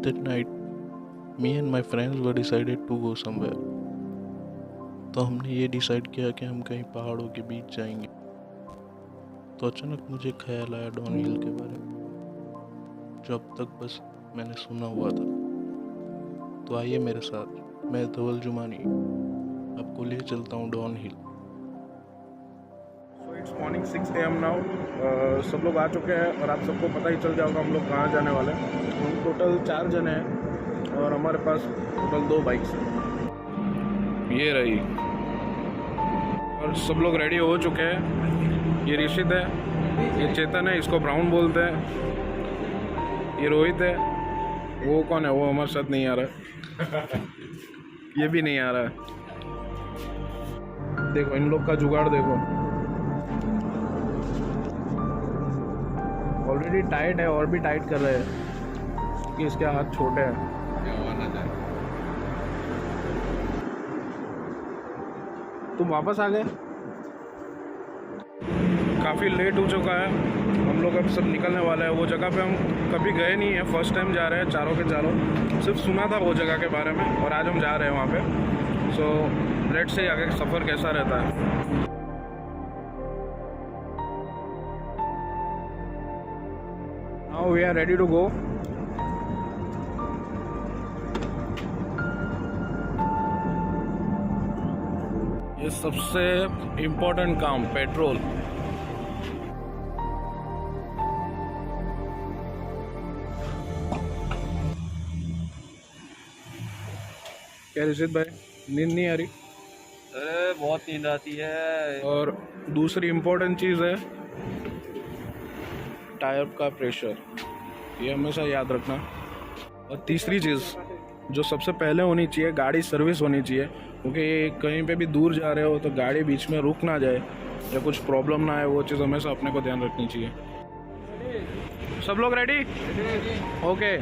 That night, me and my friends were decided to go somewhere. तो हमने ये decide किया कि हम कहीं पहाड़ों के बीच जाएंगे। तो अचानक मुझे ख्याल आया डॉन हिल के बारे में, जो अब तक बस मैंने सुना हुआ था। तो आइए मेरे साथ, मैं धवल जुमानी आपको ले चलता हूँ Don Hill. It's morning 6 AM now. सब लोग आ चुके हैं और आप सबको पता ही चल जाएगा हम लोग कहाँ जाने वाले हैं। हम टोटल 4 जने हैं और हमारे पास टोटल 2 बाइक्स हैं। ये रही, और सब लोग रेडी हो चुके हैं। ये ऋषित है, ये चेतन है, इसको ब्राउन बोलते हैं, ये रोहित है। वो कौन है? वो हमारे साथ नहीं आ रहा है। ये भी नहीं आ रहा है। देखो इन लोग का जुगाड़ देखो, ऑलरेडी टाइट है और भी टाइट कर रहे हैं कि इसके हाथ छोटे हैं। तुम वापस आ गए? काफ़ी लेट हो चुका है, हम लोग अब सब निकलने वाले हैं। वो जगह पे हम कभी गए नहीं हैं, फर्स्ट टाइम जा रहे हैं चारों के चारों। सिर्फ सुना था वो जगह के बारे में और आज हम जा रहे हैं वहाँ पे। सो लेट्स से आगे सफ़र कैसा रहता है। Now we are ready to go. ये सबसे इम्पोर्टेंट काम, पेट्रोल। क्या ऋषित भाई, नींद नहीं आ रही? अरे बहुत नींद आती है। और दूसरी इम्पोर्टेंट चीज़ है टायर का प्रेशर, ये हमेशा याद रखना। और तीसरी चीज़ जो सबसे पहले होनी चाहिए, गाड़ी सर्विस होनी चाहिए, क्योंकि कहीं पे भी दूर जा रहे हो तो गाड़ी बीच में रुक ना जाए या कुछ प्रॉब्लम ना आए, वो चीज़ हमेशा अपने को ध्यान रखनी चाहिए। सब लोग रेडी? ओके।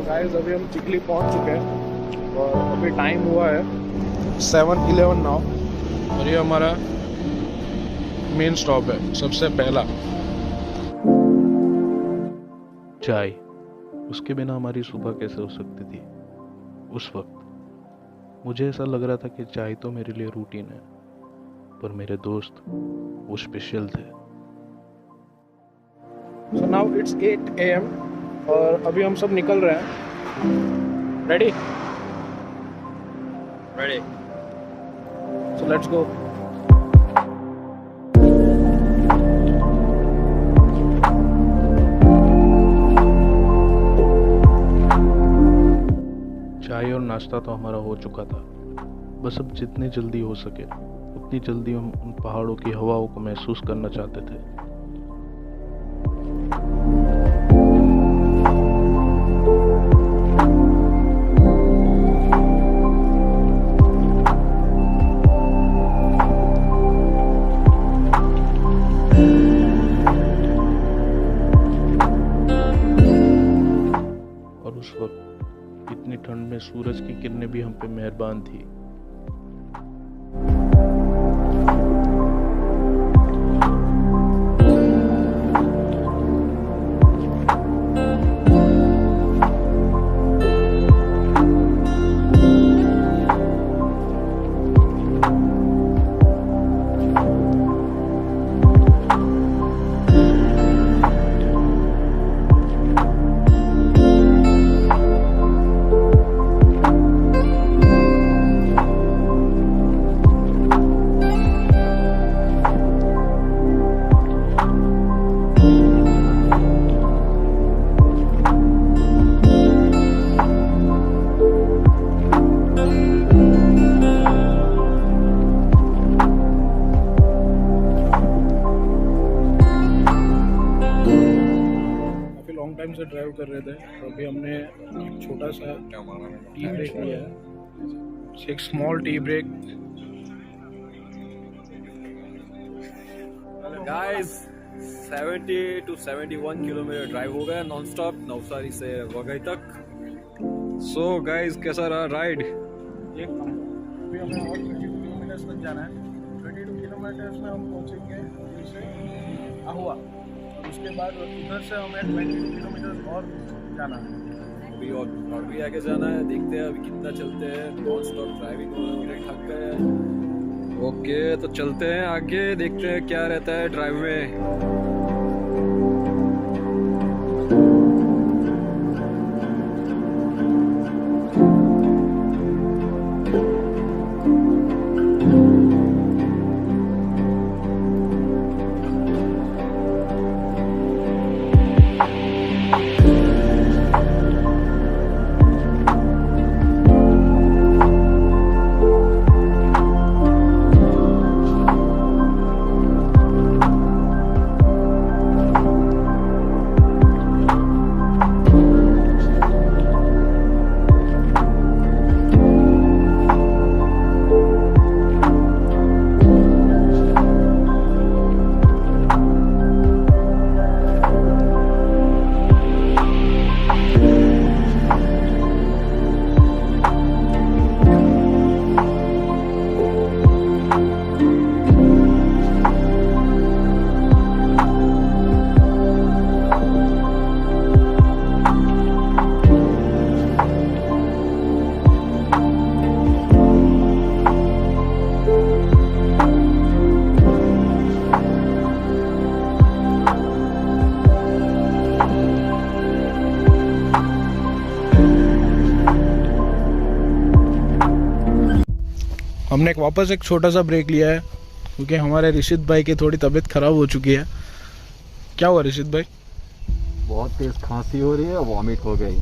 गाइस अभी हम चिखली पहुंच चुके हैं और अभी टाइम हुआ है 7:11 नाउ, और ये हमारा मेन स्टॉप है सबसे पहला। चाय, उसके बिना हमारी सुबह कैसे हो सकती थी। उस वक्त मुझे ऐसा लग रहा था कि चाय तो मेरे लिए रूटीन है, पर मेरे दोस्त वो स्पेशल थे। सो नाउ इट्स 8 AM और अभी हम सब निकल रहे हैं। Ready? Ready. So let's go. चाय और नाश्ता तो हमारा हो चुका था, बस अब जितनी जल्दी हो सके उतनी जल्दी हम उन पहाड़ों की हवाओं को महसूस करना चाहते थे। और उस वक्त इतनी ठंड में सूरज की किरणें भी हम पे मेहरबान थी। ड्राइव कर रहे थे, तो अभी हमने एक छोटा सा टी ब्रेक लिया है, एक small tea break. Guys 70 to 71 kilometre drive हो गया नॉन स्टॉप नवसारी से वघई तक। सो गाइस कैसा रहा राइड? एक अभी हमें और 22 किलोमीटर्स तक जाना है। 22 किलोमीटर्स में हम पहुंचेंगे फिर से आहुआ, उसके बाद उधर से हमें 22 किलोमीटर्स और जाना है। अभी और भी आगे जाना है, देखते हैं अभी कितना चलते हैं। नॉन स्टॉप ड्राइविंग हो थक गए हैं। ओके तो चलते हैं आगे, देखते हैं क्या रहता है ड्राइव में। हमने वापस एक छोटा सा ब्रेक लिया है क्योंकि हमारे ऋषित भाई की थोड़ी तबीयत खराब हो चुकी है। क्या हुआ ऋषित भाई? बहुत तेज खांसी हो रही है, वॉमिट हो गई,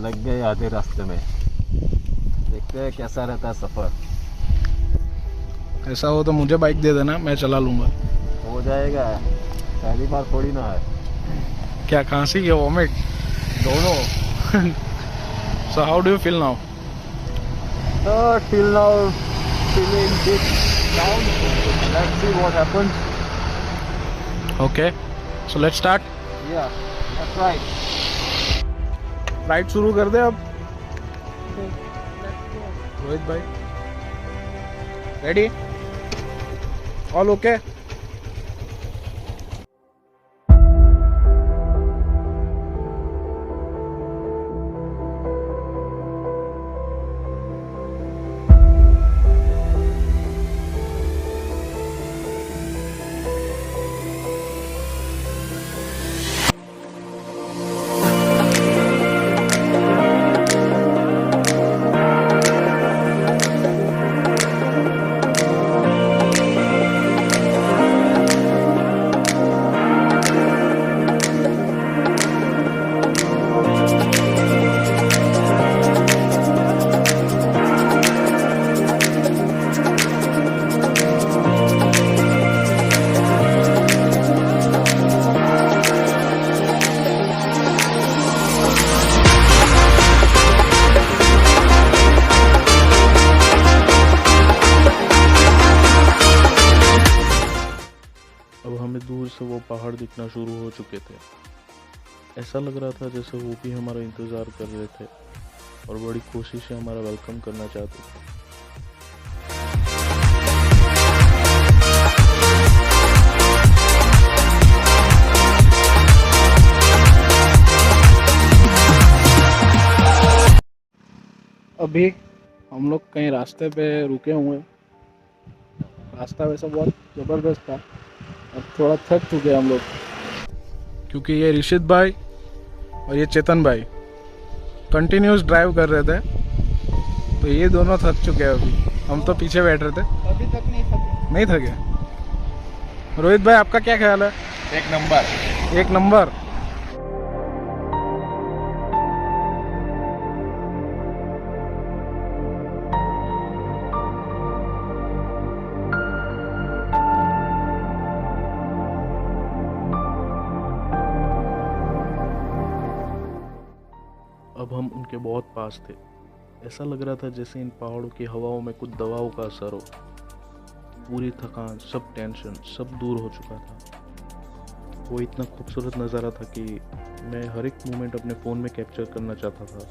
लग गए आधे रास्ते में। देखते हैं कैसा रहता है सफ़र। ऐसा हो तो मुझे बाइक दे देना, मैं चला लूँगा। हो जाएगा, पहली बार थोड़ी ना है। क्या खांसी या वॉमिट? दोनों। So how do you feel now? Till now feeling bit down. Let's see what happens. Okay, so let's start. Yeah, that's right. Ride शुरू कर दे अब। रोहित भाई रेडी? All okay? दूर से वो पहाड़ दिखना शुरू हो चुके थे। ऐसा लग रहा था जैसे वो भी हमारा इंतज़ार कर रहे थे और बड़ी कोशिश से हमारा वेलकम करना चाहते थे। अभी हम लोग कहीं रास्ते पे रुके हुए हैं। रास्ता वैसा बहुत ज़बरदस्त था, अब थोड़ा थक चुके हैं हम लोग क्योंकि ये ऋषित भाई और ये चेतन भाई कंटिन्यूस ड्राइव कर रहे थे, तो ये दोनों थक चुके हैं। अभी हम तो पीछे बैठ रहे थे, अभी तक नहीं थके। रोहित भाई आपका क्या ख्याल है? एक नंबर। एक नंबर। अब हम उनके बहुत पास थे। ऐसा लग रहा था जैसे इन पहाड़ों की हवाओं में कुछ दवाओं का असर हो। पूरी थकान, सब टेंशन, सब दूर हो चुका था। वो इतना खूबसूरत नज़ारा था कि मैं हर एक मोमेंट अपने फ़ोन में कैप्चर करना चाहता था।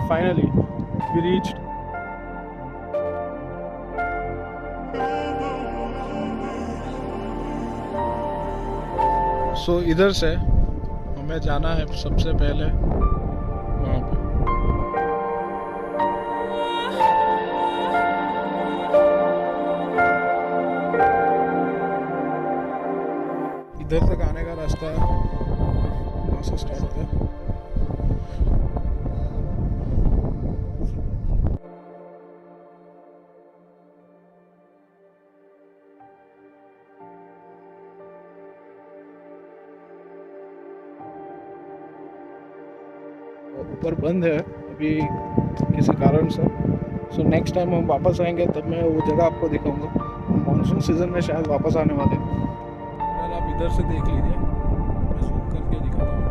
Finally, we reached. So इधर से हमें जाना है सबसे पहले वहाँ पे। इधर तक आने का रास्ता वहाँ से स्टार्ट है। ऊपर बंद है अभी किसी कारण से। सो नेक्स्ट टाइम हम वापस आएंगे तब मैं वो जगह आपको दिखाऊंगा। मानसून सीजन में शायद वापस आने वाले हैं। आप इधर से देख लीजिए, मैं जूम करके दिखाता हूँ।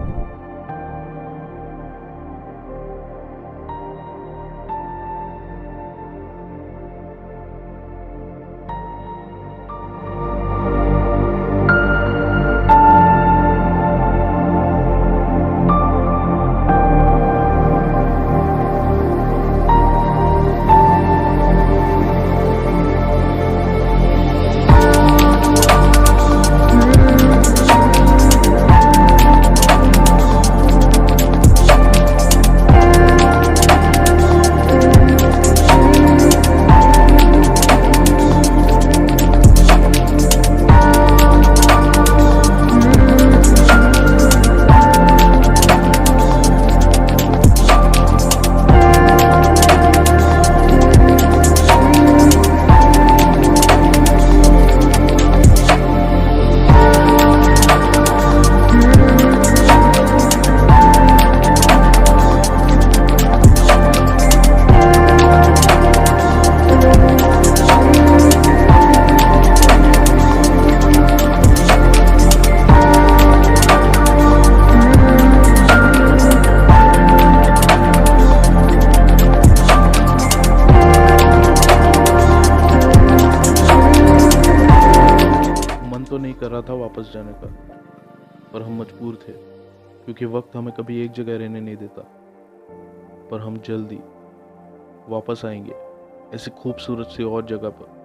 ही कर रहा था वापस जाने का, पर हम मजबूर थे क्योंकि वक्त हमें कभी एक जगह रहने नहीं देता। पर हम जल्दी वापस आएंगे ऐसी खूबसूरत सी और जगह पर